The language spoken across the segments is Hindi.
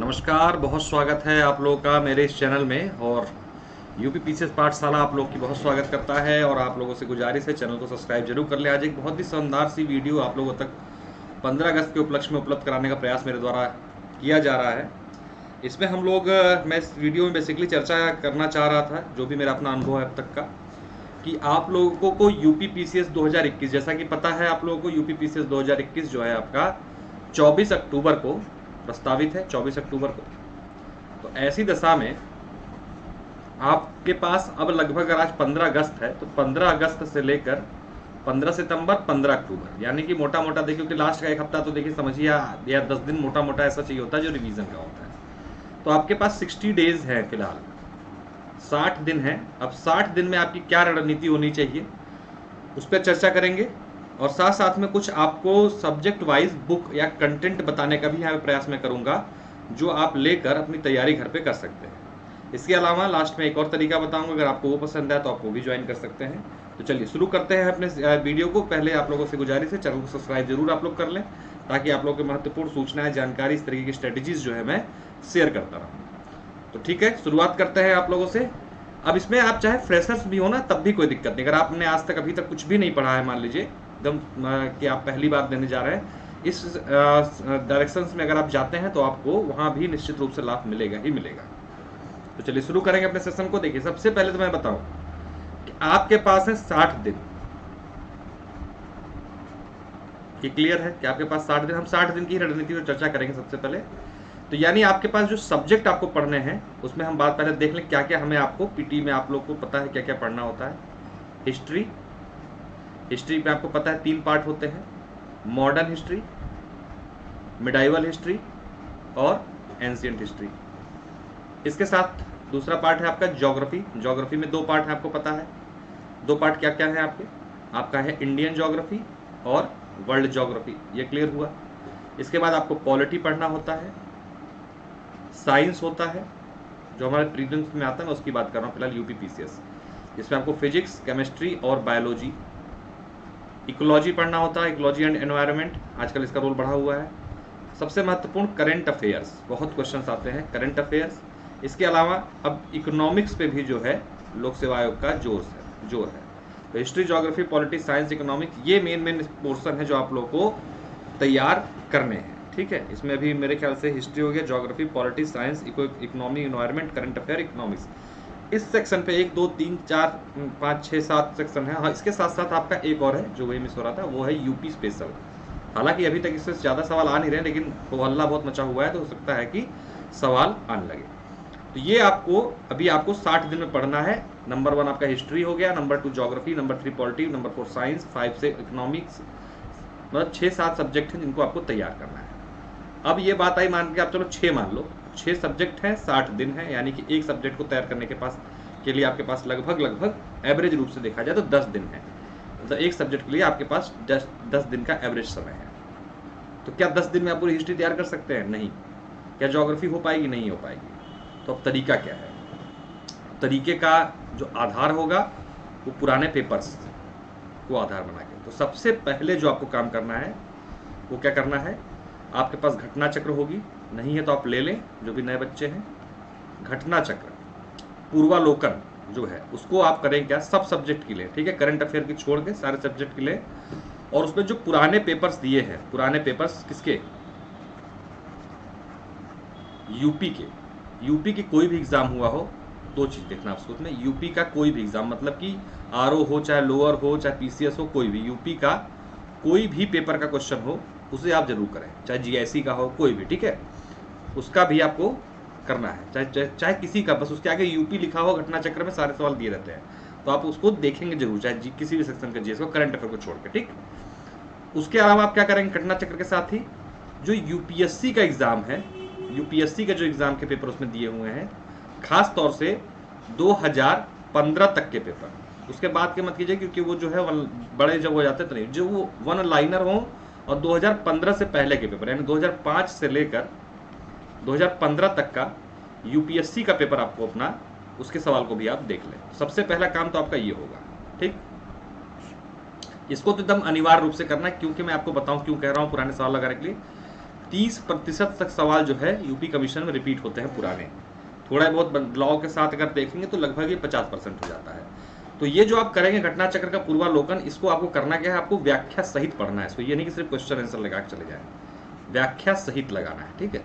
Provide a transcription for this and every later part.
नमस्कार, बहुत स्वागत है आप लोगों का मेरे इस चैनल में। और यूपी पीसीएस पाठशाला आप लोग की बहुत स्वागत करता है और आप लोगों से गुजारिश है चैनल को सब्सक्राइब जरूर कर लें। आज एक बहुत ही शानदार सी वीडियो आप लोगों तक 15 अगस्त के उपलक्ष्य में उपलब्ध कराने का प्रयास मेरे द्वारा किया जा रहा है। इसमें हम लोग मैं इस वीडियो में बेसिकली चर्चा करना चाह रहा था, जो भी मेरा अपना अनुभव है अब तक का, कि आप लोगों को यूपी पीसीएस 2021, जैसा कि पता है आप लोगों को यूपी पीसीएस 2021 जो है आपका 24 अक्टूबर को प्रस्तावित है, 24 अक्टूबर को। तो ऐसी दशा में आपके पास अब लगभग, अगर आज 15 अगस्त है तो 15 अगस्त से लेकर 15 सितंबर 15 अक्टूबर, यानी कि मोटा मोटा देखिए, क्योंकि लास्ट का एक हफ्ता तो देखिए समझिए या 10 दिन मोटा मोटा ऐसा चाहिए होता है जो रिवीजन का होता है। तो आपके पास 60 डेज है, फिलहाल 60 दिन है। अब 60 दिन में आपकी क्या रणनीति होनी चाहिए उस पर चर्चा करेंगे, और साथ साथ में कुछ आपको सब्जेक्ट वाइज बुक या कंटेंट बताने का भी यहाँ पे प्रयास मैं करूँगा, जो आप लेकर अपनी तैयारी घर पे कर सकते हैं। इसके अलावा लास्ट में एक और तरीका बताऊंगा, अगर आपको वो पसंद है तो आप वो भी ज्वाइन कर सकते हैं। तो चलिए शुरू करते हैं अपने वीडियो को। पहले आप लोगों से गुजारिश है, चैनल को सब्सक्राइब जरूर आप लोग कर लें, ताकि आप लोगों की महत्वपूर्ण सूचनाएं, जानकारी, इस तरीके की स्ट्रेटेजीज जो है मैं शेयर करता रहूँ। तो ठीक है, शुरुआत करते हैं आप लोगों से। अब इसमें आप चाहे फ्रेशर्स भी हो ना, तब भी कोई दिक्कत नहीं। अगर आपने आज तक अभी तक कुछ भी नहीं पढ़ा है, मान लीजिए एकदम कि आप पहली बार देने जा रहे हैं, इस डायरेक्शंस में अगर आप जाते हैं तो आपको वहाँ भी निश्चित रूप से लाभ मिलेगा ही मिलेगा। तो चलिए शुरू करेंगे अपने सेशन को। देखिए, सबसे पहले तो मैं बताऊं कि आपके पास है 60 दिन। ये क्लियर है कि आपके पास 60 दिन, हम 60 दिन की रणनीति पर चर्चा करेंगे सबसे पहले। तो यानी आपके पास जो सब्जेक्ट आपको पढ़ने हैं उसमें हम बात पहले देख लें क्या क्या हमें, आपको पीटी में आप लोग को पता है क्या क्या पढ़ना होता है। हिस्ट्री, हिस्ट्री में आपको पता है 3 पार्ट होते हैं, मॉडर्न हिस्ट्री, मिडाइवल हिस्ट्री और एंशिएंट हिस्ट्री। इसके साथ दूसरा पार्ट है आपका ज्योग्राफी। ज्योग्राफी में 2 पार्ट है, आपको पता है। 2 पार्ट क्या क्या है आपके, आपका है इंडियन ज्योग्राफी और वर्ल्ड ज्योग्राफी। ये क्लियर हुआ। इसके बाद आपको पॉलिटी पढ़ना होता है, साइंस होता है, जो हमारे प्रीलिम्स में आता है, मैं उसकी बात कर रहा हूँ फिलहाल यूपी पीसीएस। इसमें आपको फिजिक्स, केमिस्ट्री और बायोलॉजी। इकोलॉजी पढ़ना होता है, इकोलॉजी एंड एनवायरनमेंट, आजकल इसका रोल बढ़ा हुआ है। सबसे महत्वपूर्ण करंट अफेयर्स, बहुत क्वेश्चन आते हैं करंट अफेयर्स। इसके अलावा अब इकोनॉमिक्स पे भी जो है लोक सेवा आयोग का जोर है। तो history, geography, politics, science, economics, ये मेन पोर्शन है जो आप लोगों को तैयार करने हैं। ठीक है, इसमें भी मेरे ख्याल से हिस्ट्री हो गया, geography, politics, science, economy, environment, current affair, economics. इस सेक्शन पे 1 2 3 4 5 6 7 सेक्शन है। हाँ, इसके साथ साथ आपका एक और है जो वही मिस हो रहा था, वो है यूपी स्पेशल। हालांकि अभी तक इससे ज़्यादा सवाल आ नहीं रहे, लेकिन तो हल्ला बहुत मचा हुआ है, तो हो सकता है कि सवाल आने लगे। तो ये आपको अभी 60 दिन में पढ़ना है। नंबर 1 आपका हिस्ट्री हो गया, number 2 geography, number 3 polity, number 4 science, 5 से इकोनॉमिक्स। मतलब 6-7 सब्जेक्ट हैं जिनको आपको तैयार करना है। अब ये बात आई, मान के आप चलो 6 मान लो, 6 सब्जेक्ट हैं, 60 दिन है, यानी कि एक सब्जेक्ट को तैयार करने के लिए आपके पास लगभग एवरेज रूप से देखा जाए तो 10 दिन है। मतलब एक सब्जेक्ट के लिए आपके पास 10 दिन का एवरेज समय है। तो क्या 10 दिन में आप पूरी हिस्ट्री तैयार कर सकते हैं? नहीं। क्या ज्योग्राफी हो पाएगी? नहीं हो पाएगी। तो अब तरीका क्या है? तरीके का जो आधार होगा वो पुराने पेपर्स को आधार बना के। तो सबसे पहले जो आपको काम करना है वो क्या करना है, आपके पास घटना चक्र होगी, नहीं है तो आप ले लें, जो भी नए बच्चे हैं। घटना चक्र, पूर्वालोकन जो है उसको आप करें क्या, सब सब्जेक्ट के लिए। ठीक है, करंट अफेयर की छोड़ के सारे सब्जेक्ट के लिए। और उसमें जो पुराने पेपर्स दिए हैं, पुराने पेपर्स किसके, यूपी की कोई भी एग्जाम हुआ हो, 2 चीज देखना आपको उसमें। यूपी का कोई भी एग्जाम, मतलब कि आरओ हो, चाहे लोअर हो, चाहे पीसीएस हो, कोई भी यूपी का कोई भी पेपर का क्वेश्चन हो, उसे आप जरूर करें, चाहे जीआईसी का हो, कोई भी। ठीक है, उसका भी आपको करना है, चाहे किसी का, बस उसके आगे यूपी लिखा हो, घटना चक्र में सारे सवाल दिए रहते हैं, तो आप उसको देखेंगे जरूर, चाहे किसी भी सेक्शन का जीएस को, करंट अफेयर को छोड़ के। ठीक, उसके अलावा आप क्या करेंगे, घटना चक्र के साथ ही जो यूपीएससी का एग्जाम है, यूपीएससी का जो एग्जाम के पेपर उसमें दिए हुए हैं, खास तौर से 2015 तक के पेपर, उसके बाद के मत कीजिए, क्योंकि वो जो है बड़े जब हो जाते तो नहीं, जो वो 1 लाइनर हो, और 2015 से पहले के पेपर, यानी 2005 से लेकर 2015 तक का यूपीएससी का पेपर आपको अपना, उसके सवाल को भी आप देख लें। सबसे पहला काम तो आपका ये होगा। ठीक, इसको तो एकदम अनिवार्य रूप से करना है, क्योंकि मैं आपको बताऊं क्यों कह रहा हूं पुराने सवाल लगाने के लिए। 30% तक सवाल जो है यूपी कमीशन में रिपीट होते हैं पुराने, थोड़ा बहुत बदलाव के साथ अगर देखेंगे तो लगभग ये 50% हो जाता है। तो ये जो आप करेंगे घटना चक्र का पूर्वालोकन, इसको आपको करना क्या है, आपको व्याख्या सहित पढ़ना है इसको, ये नहीं कि सिर्फ क्वेश्चन आंसर लगा के चले जाए, व्याख्या सहित लगाना है, ठीक है,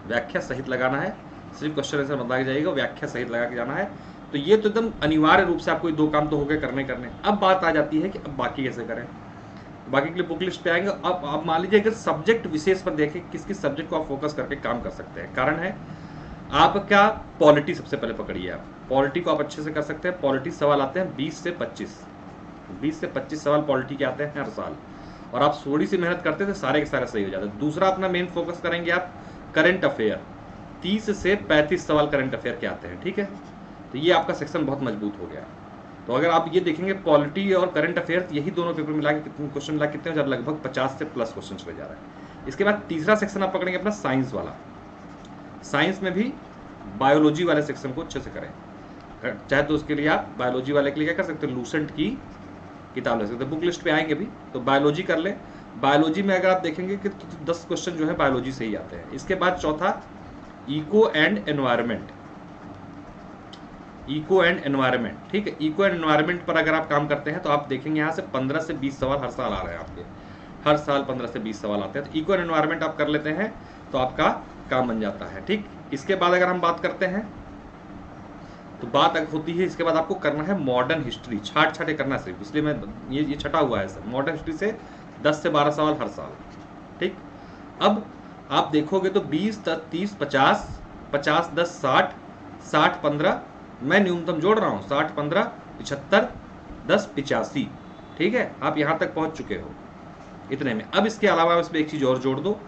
व्याख्या सहित लगाना है, सिर्फ क्वेश्चन आंसर बता के जाइएगा, व्याख्या सहित लगा के जाना है। तो ये तो एकदम अनिवार्य रूप से आपको 2 काम तो हो गए करने। अब बात आ जाती है कि अब बाकी कैसे करें। बाकी के लिए बुक लिस्ट पे आएंगे। अब आप मान लीजिए अगर सब्जेक्ट विशेष पर देखें, किस किस सब्जेक्ट को आप फोकस करके काम कर सकते हैं। कारण है आपका पॉलिटी, सबसे पहले पकड़िए आप पॉलिटी को, आप अच्छे से कर सकते हैं। पॉलिटी सवाल आते हैं 20 से 25 सवाल पॉलिटी के आते हैं हर साल, और आप थोड़ी सी मेहनत करते थे सारे के सारे सही हो जाते। दूसरा अपना मेन फोकस करेंगे आप करंट अफेयर, 30 से 35 सवाल करंट अफेयर के आते हैं, ठीक है। तो ये आपका सेक्शन बहुत मजबूत हो गया। तो अगर आप ये देखेंगे पॉलिटी और करंट अफेयर, यही दोनों पेपर मिला के कितने क्वेश्चन मिला कितने हो जा रहे, लगभग 50 से प्लस क्वेश्चन चले जा रहा है। इसके बाद तीसरा सेक्शन आप पकड़ेंगे अपना साइंस वाला। साइंस में भी बायोलॉजी वाले सेक्शन को अच्छे से करें, चाहे तो उसके लिए आप बायोलॉजी वाले के लिए क्या कर सकते हैं, लूसेंट की किताब ले सकते हैं। बुक लिस्ट पे आएंगे भी तो बायोलॉजी कर ले। बायोलॉजी में अगर आप देखेंगे कि 10 क्वेश्चन जो है बायोलॉजी से ही आते हैं। इसके बाद चौथा eco and environment, eco and environment, ठीक है। इको एंड एनवायरनमेंट पर अगर आप काम करते हैं तो आप देखेंगे यहाँ से 15 से 20 सवाल हर साल आ रहे हैं आपके, हर साल 15 से 20 सवाल आते हैं। तो इको एंड एनवायरनमेंट आप कर लेते हैं तो आपका काम बन जाता है, ठीक। इसके बाद अगर हम बात करते हैं तो बात होती है, इसके बाद आपको करना है मॉडर्न हिस्ट्री, छाटे करना सिर्फ, इसलिए मैं ये छटा हुआ है सर। मॉडर्न हिस्ट्री से 10 से 12 सवाल हर साल, ठीक। अब आप देखोगे तो 20, 30, 50, 50, 10, 60, 60, 15, मैं न्यूनतम जोड़ रहा हूँ, 60, 15, 75, 10, 85, ठीक है। आप यहाँ तक पहुँच चुके हो इतने में। अब इसके अलावा इसमें एक चीज़ और जोड़ दो,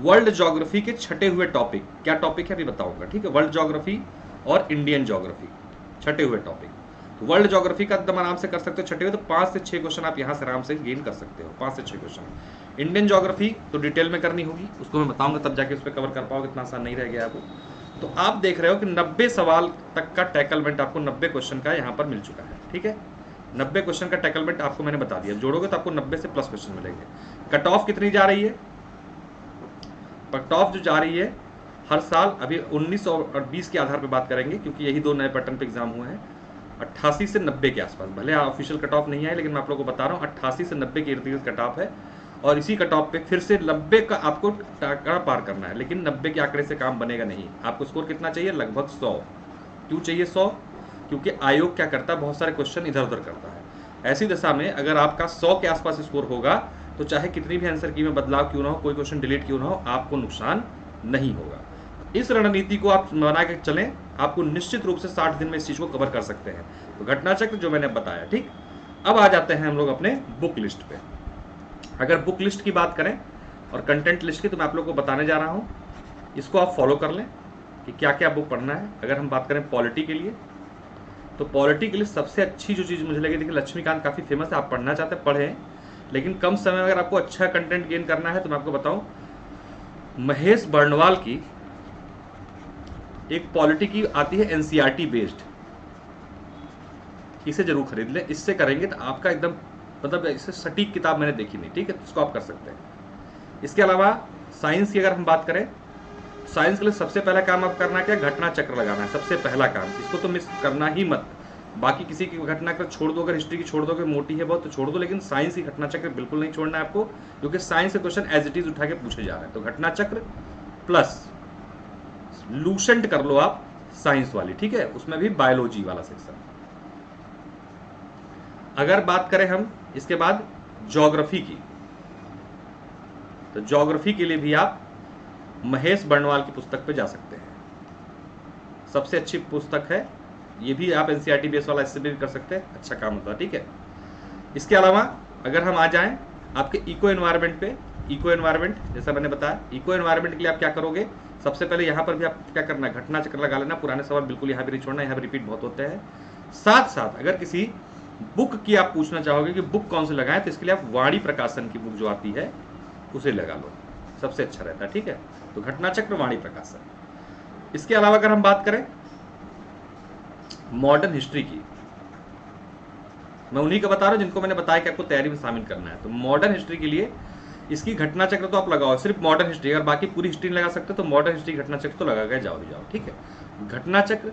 वर्ल्ड ज्योग्राफी के छटे हुए टॉपिक, क्या टॉपिक है अभी बताऊंगा, ठीक है। वर्ल्ड ज्योग्राफी और इंडियन ज्योग्राफी, छटे हुए टॉपिक। वर्ल्ड ज्योग्राफी का एकदम आराम से कर सकते हो छटे हुए, तो 5 से 6 क्वेश्चन आप यहाँ से आराम से गेन कर सकते हो, 5 से 6 क्वेश्चन। इंडियन ज्योग्राफी तो डिटेल में करनी होगी, उसको मैं बताऊंगा तब जाके उस पर कवर कर पाओगे, इतना आसान नहीं रह गया आपको। तो आप देख रहे हो कि 90 सवाल तक का टैकलमेंट आपको 90 क्वेश्चन का यहाँ पर मिल चुका है, ठीक है। 90 क्वेश्चन का टैकलमेंट आपको मैंने बता दिया, जोड़ोगे तो आपको 90 से प्लस क्वेश्चन मिलेंगे। कट ऑफ कितनी जा रही है, कट ऑफ जो जा रही है हर साल, अभी 19 और 20 के आधार पर बात करेंगे क्योंकि यही 2 नए पैटर्न पे एग्जाम हुए हैं, 88 से 90 के आसपास। भले ऑफिशियल कट ऑफ नहीं है लेकिन मैं आप लोगों को बता रहा हूँ 88 से 90 के इर्द गिर्द कट ऑफ है, और इसी कट ऑफ पे फिर से 90 का आपको आंकड़ा पार करना है। लेकिन 90 के आंकड़े से काम बनेगा नहीं, आपको स्कोर कितना चाहिए, लगभग 100। क्यों चाहिए 100, क्योंकि आयोग क्या करता है, बहुत सारे क्वेश्चन इधर उधर करता है। ऐसी दशा में अगर आपका 100 के आसपास स्कोर होगा तो चाहे कितनी भी आंसर की में बदलाव क्यों ना हो, कोई क्वेश्चन डिलीट क्यों ना हो, आपको नुकसान नहीं होगा। इस रणनीति को आप बना के चलें, आपको निश्चित रूप से 60 दिन में इस चीज को कवर कर सकते हैं। तो घटना चक्र जो मैंने बताया, ठीक। अब आ जाते हैं हम लोग अपने बुक लिस्ट पे। अगर बुक लिस्ट की बात करें और कंटेंट लिस्ट की, तो मैं आप लोगों को बताने जा रहा हूं, इसको आप फॉलो कर लें कि क्या क्या बुक पढ़ना है। अगर हम बात करें पॉलिटी के लिए, तो पॉलिटी के लिए सबसे अच्छी जो चीज़ मुझे लगी, देखिए लक्ष्मीकांत काफ़ी फेमस है, आप पढ़ना चाहते हैं पढ़ें, लेकिन कम समय में अगर आपको अच्छा कंटेंट गेन करना है तो मैं आपको बताऊं, महेश बर्णवाल की एक पॉलिटी की आती है एनसीईआरटी बेस्ड, इसे जरूर खरीद लें। इससे करेंगे तो आपका एकदम मतलब इससे सटीक किताब मैंने देखी नहीं, ठीक है, इसको आप कर सकते हैं। इसके अलावा साइंस की अगर हम बात करें, साइंस के लिए सबसे पहला काम आप करना क्या, घटना चक्र लगाना है, सबसे पहला काम, इसको तो मिस करना ही मत। बाकी किसी की घटना चक्र छोड़ दो, अगर हिस्ट्री की छोड़ दोगे, मोटी है बहुत तो छोड़ दो, लेकिन साइंस की घटना चक्र बिल्कुल नहीं छोड़ना है आपको, क्योंकि साइंस के क्वेश्चन एज इट इज उठा के पूछे जा रहे हैं। तो घटना चक्र प्लस लूसेंट कर लो आप साइंस वाली, ठीक है, उसमें भी बायोलॉजी वाला सेक्शन। अगर बात करें हम इसके बाद ज्योग्राफी की, तो ज्योग्राफी के लिए भी आप महेश बर्णवाल की पुस्तक पे जा सकते हैं, सबसे अच्छी पुस्तक है ये भी। आप एनसीईआरटी बेस वाला इससे भी कर सकते हैं, अच्छा काम होता है, ठीक है। इसके अलावा अगर हम आ जाएं आपके इको एनवायरनमेंट पे, इको एनवायरनमेंट जैसा मैंने बताया, इको एनवायरनमेंट के लिए आप क्या करोगे, सबसे पहले यहाँ पर भी आप क्या करना है, घटना चक्र लगा लेना, पुराने सवाल बिल्कुल यहाँ भी नहीं छोड़ना, यहाँ भी रिपीट बहुत होते हैं। साथ साथ अगर किसी बुक की आप पूछना चाहोगे कि बुक कौन से लगाएं, तो इसके लिए आप वाणी प्रकाशन की बुक जो आती है उसे लगा लो, सबसे अच्छा रहता है, ठीक है। तो घटना चक्र, वाणी प्रकाशन। इसके अलावा अगर हम बात करें मॉडर्न हिस्ट्री की, मैं उन्हीं का बता रहा हूं जिनको मैंने बताया कि आपको तैयारी में शामिल करना है। तो मॉडर्न हिस्ट्री के लिए इसकी घटना चक्र तो आप लगाओ, सिर्फ मॉडर्न हिस्ट्री, अगर बाकी पूरी हिस्ट्री लगा सकते हो तो मॉडर्न हिस्ट्री घटना चक्र तो लगा के जाओ भी जाओ, ठीक है। घटना चक्र,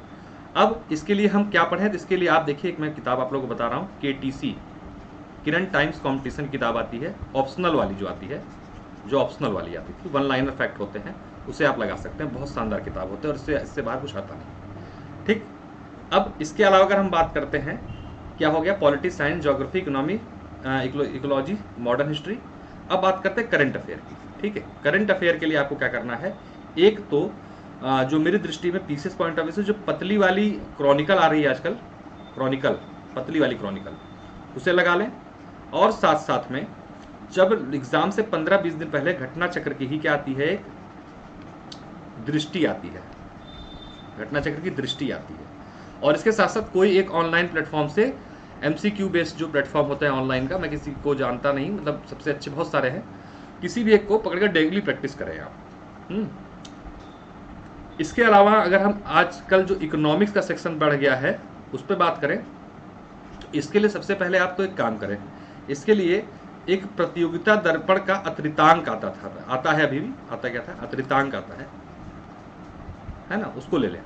अब इसके लिए हम क्या पढ़ें, तो इसके लिए आप देखिए एक मैं किताब आप लोगों को बता रहा हूँ, KTC करंट टाइम्स कॉम्पिटिशन किताब आती है, ऑप्शनल वाली जो आती है, जो ऑप्शनल वाली आती थी, वन लाइनर फैक्ट होते हैं, उसे आप लगा सकते हैं, बहुत शानदार किताब होते हैं और इससे बाहर कुछ आता नहीं, ठीक। अब इसके अलावा अगर हम बात करते हैं, क्या हो गया, politics, science, geography, economy, ecology, modern history. अब बात करते हैं करंट अफेयर की, ठीक है। करंट अफेयर के लिए आपको क्या करना है, एक तो जो मेरी दृष्टि में पीसीएस पॉइंट ऑफ व्यू से जो पतली वाली क्रॉनिकल आ रही है आजकल, क्रॉनिकल, पतली वाली क्रॉनिकल, उसे लगा लें। और साथ साथ में जब एग्जाम से 15-20 दिन पहले घटना चक्र की ही क्या आती है, एक दृष्टि आती है, घटना चक्र की दृष्टि आती है। और इसके साथ साथ कोई एक ऑनलाइन प्लेटफॉर्म से MCQ बेस्ड जो प्लेटफॉर्म होता है ऑनलाइन का, मैं किसी को जानता नहीं, मतलब सबसे अच्छे बहुत सारे हैं, किसी भी एक को पकड़कर डेली प्रैक्टिस करें आप। इसके अलावा अगर हम आजकल जो इकोनॉमिक्स का सेक्शन बढ़ गया है उस पर बात करें, तो इसके लिए सबसे पहले आप तो एक काम करें, इसके लिए एक प्रतियोगिता दर्पण का अतिरिक्तांक आता है, अभी भी आता, क्या था, अतिरिक्तांक आता है ना, उसको ले लें।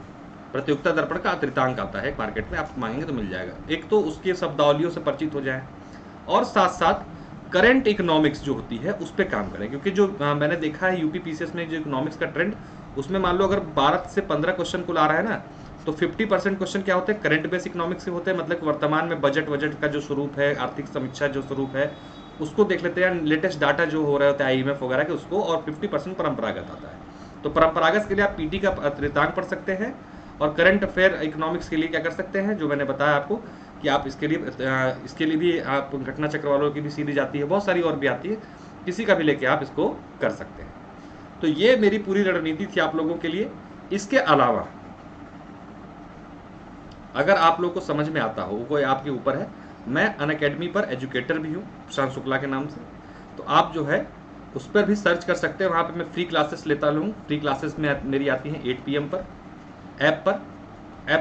प्रतियोगिता दर्पण का अतिरिक्तांक आता है मार्केट में, आप मांगेंगे तो मिल जाएगा। एक तो उसके शब्दावलियों से परिचित हो जाएं, और साथ साथ करंट इकोनॉमिक्स जो होती है उस पर काम करें, क्योंकि जो मैंने देखा है यूपी पीसीएस में जो इकोनॉमिक्स का ट्रेंड, उसमें मान लो अगर 12 से 15 क्वेश्चन को ला रहा है ना, तो 50% क्वेश्चन क्या होते हैं, करंट बेस इकोनॉमिक्स से होते हैं, मतलब वर्तमान में बजट का जो स्वरूप है, आर्थिक समीक्षा जो स्वरूप है उसको देख लेते हैं, लेटेस्ट डाटा जो हो रहा होता है IMF वगैरह के उसको, और 50% परंपरागत आता है। तो परंपरागत के लिए आप PT का अतिरिक्तांक पढ़ सकते हैं, और करंट अफेयर इकोनॉमिक्स के लिए क्या कर सकते हैं, जो मैंने बताया आपको कि आप इसके लिए भी आप घटना चक्र वालों की भी सीरीज आती है, बहुत सारी और भी आती है, किसी का भी लेके आप इसको कर सकते हैं। तो ये मेरी पूरी रणनीति थी आप लोगों के लिए। इसके अलावा अगर आप लोग को समझ में आता हो, वो आपके ऊपर है, मैं अनअकैडमी पर एजुकेटर भी हूँ, प्रशांत शुक्ला के नाम से, तो आप जो है उस पर भी सर्च कर सकते हैं। वहाँ पे मैं फ्री क्लासेस लेता हूँ, फ्री क्लासेस में मेरी आती हैं 8 PM पर, ऐप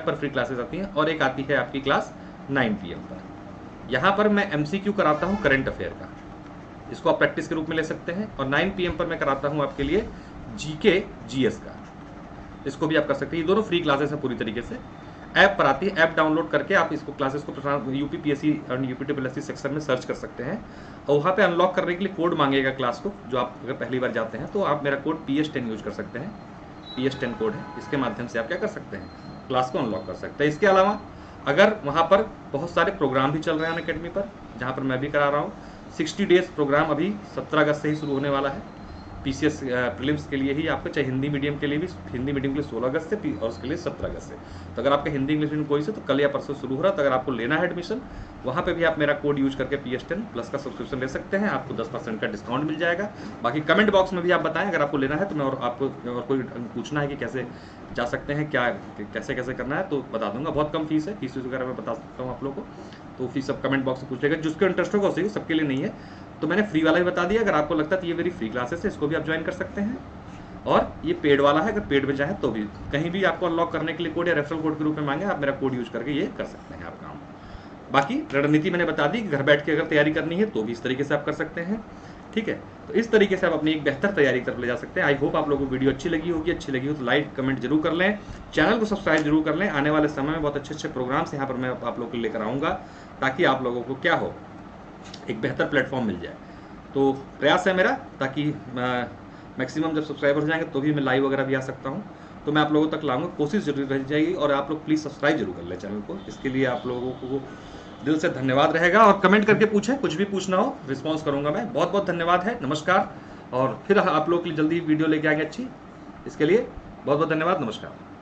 पर फ्री क्लासेस आती हैं, और एक आती है आपकी क्लास 9 PM पर। यहाँ पर मैं MCQ कराता हूँ करंट अफेयर का, इसको आप प्रैक्टिस के रूप में ले सकते हैं, और 9 PM पर मैं कराता हूँ आपके लिए GK GS का, इसको भी आप कर सकते हैं। ये दोनों फ्री क्लासेस हैं पूरी तरीके से, ऐप पर आती है, ऐप डाउनलोड करके आप इसको क्लासेस को UPPSC और UPSSC सेक्शन में सर्च कर सकते हैं, और वहाँ पे अनलॉक करने के लिए कोड मांगेगा क्लास को, जो आप अगर पहली बार जाते हैं तो आप मेरा कोड PS10 यूज कर सकते हैं, PS10 कोड है, इसके माध्यम से आप क्या कर सकते हैं, क्लास को अनलॉक कर सकते हैं। इसके अलावा अगर वहाँ पर बहुत सारे प्रोग्राम भी चल रहे हैं अनअकैडमी पर, जहाँ पर मैं भी करा रहा हूँ, 60 डेज प्रोग्राम अभी 17 अगस्त से ही शुरू होने वाला है, PCS प्रीलिम्स के लिए ही आपको, चाहे हिंदी मीडियम के लिए भी, हिंदी मीडियम के लिए 16 अगस्त से और उसके लिए 17 अगस्त से। तो अगर आपका हिंदी इंग्लिश मीडियम कोई से, तो कल या परसों शुरू हो रहा है, तो अगर आपको लेना है एडमिशन, वहाँ पे भी आप मेरा कोड यूज करके PS10 प्लस का सब्सक्रिप्शन ले सकते हैं, आपको 10% का डिस्काउंट मिल जाएगा। बाकी कमेंट बॉक्स में भी आप बताएं अगर आपको लेना है तो मैं, और आपको और कोई पूछना है कि कैसे जा सकते हैं, क्या कैसे करना है, तो बता दूंगा। बहुत कम फीस है, फीस वगैरह मैं बता सकता हूँ आप लोगों को, तो फीस सब कमेंट बॉक्स में पूछ लेगा, जिसको इंटरेस्ट होगा उसी, सबके लिए नहीं है। तो मैंने फ्री वाला भी बता दिया, अगर आपको लगता है तो ये मेरी फ्री क्लासेस है, इसको भी आप ज्वाइन कर सकते हैं। और ये पेड वाला है, अगर पेड में चाहे तो भी कहीं भी आपको अनलॉक करने के लिए कोड या रेफरल कोड के रूप में मांगे, आप मेरा कोड यूज करके ये कर सकते हैं आप काम। बाकी रणनीति मैंने बता दी कि घर बैठ के अगर तैयारी करनी है तो भी इस तरीके से आप कर सकते हैं, ठीक है। तो इस तरीके से आप अपनी एक बेहतर तैयारी की तरफ ले जा सकते हैं। आई होप आप लोगों को वीडियो अच्छी लगी होगी, अच्छी लगी हो तो लाइक कमेंट जरूर कर लें, चैनल को सब्सक्राइब जरूर कर लें। आने वाले समय में बहुत अच्छे प्रोग्राम्स यहाँ पर मैं आप लोगों को लेकर आऊँगा, ताकि आप लोगों को क्या हो, एक बेहतर प्लेटफॉर्म मिल जाए। तो प्रयास है मेरा, ताकि मैक्सिमम जब सब्सक्राइबर हो जाएंगे तो भी मैं लाइव वगैरह भी आ सकता हूँ, तो मैं आप लोगों तक लाऊंगा, कोशिश जरूर रह जाएगी। और आप लोग प्लीज़ सब्सक्राइब जरूर कर लें चैनल को, इसके लिए आप लोगों को दिल से धन्यवाद रहेगा। और कमेंट करके पूछें, कुछ भी पूछना हो रिस्पॉन्स करूंगा मैं। बहुत बहुत धन्यवाद है, नमस्कार। और फिर आप लोगों के लिए जल्दी वीडियो लेके आएंगे अच्छी, इसके लिए बहुत बहुत धन्यवाद, नमस्कार।